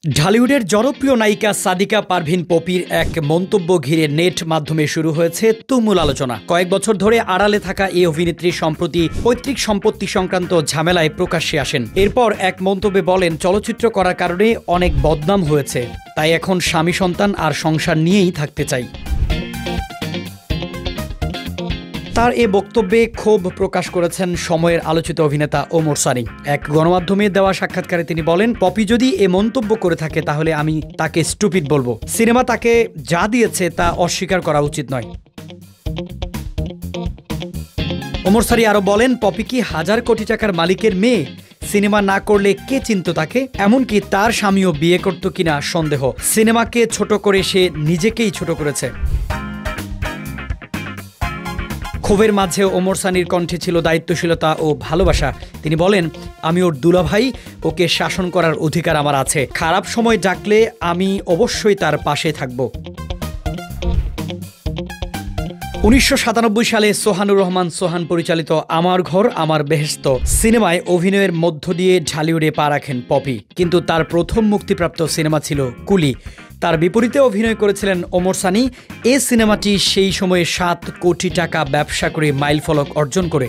ঢালিউডের জনপ্রিয় নায়িকা সাদিকা পারভিন পপির এক মন্তব্য ঘিরে নেট মাধ্যমে শুরু হয়েছে তুমুল আলোচনা। কয়েক বছর ধরে আড়ালে থাকা এই অভিনেত্রী সম্প্রতি পৈতৃক সম্পত্তি সংক্রান্ত ঝামেলায় প্রকাশ্যে আসেন। এরপর এক মন্তব্যে বলেন, চলচ্চিত্র করার কারণে অনেক বদনাম হয়েছে, তাই এখন স্বামী সন্তান আর সংসার নিয়েই থাকতে চাই। তার এ বক্তব্যে ক্ষোভ প্রকাশ করেছেন সময়ের আলোচিত অভিনেতা ওমর সানি। এক গণমাধ্যমে দেওয়া সাক্ষাৎকারে তিনি বলেন, পপি যদি এ মন্তব্য করে থাকে তাহলে আমি তাকে স্টুপিড বলবো। সিনেমা তাকে যা দিয়েছে তা অস্বীকার করা উচিত নয়। ওমর সানি আরো বলেন, পপি কি হাজার কোটি টাকার মালিকের মেয়ে? সিনেমা না করলে কে চিনত তাকে? এমনকি তার স্বামীও বিয়ে করত কিনা সন্দেহ। সিনেমাকে ছোট করে সে নিজেকেই ছোট করেছে। ক্ষোভের মাঝে ওমর সানির কণ্ঠে ছিল দায়িত্বশীলতা ও ভালোবাসা। তিনি বলেন, আমি ওর দুলাভাই, ওকে শাসন করার অধিকার আমার আছে। খারাপ সময় ডাকলে আমি অবশ্যই তার পাশে থাকব। 1997 সালে সোহানুর রহমান সোহান পরিচালিত আমার ঘর আমার বেহেশত সিনেমায় অভিনয়ের মধ্য দিয়ে ঢালিউডে পা রাখেন পপি। কিন্তু তার প্রথম মুক্তিপ্রাপ্ত সিনেমা ছিল কুলি। তার বিপরীতে অভিনয় করেছিলেন ওমর সানি। এ সিনেমাটি সেই সময়ে 7 কোটি টাকা ব্যবসা করে মাইলফলক অর্জন করে।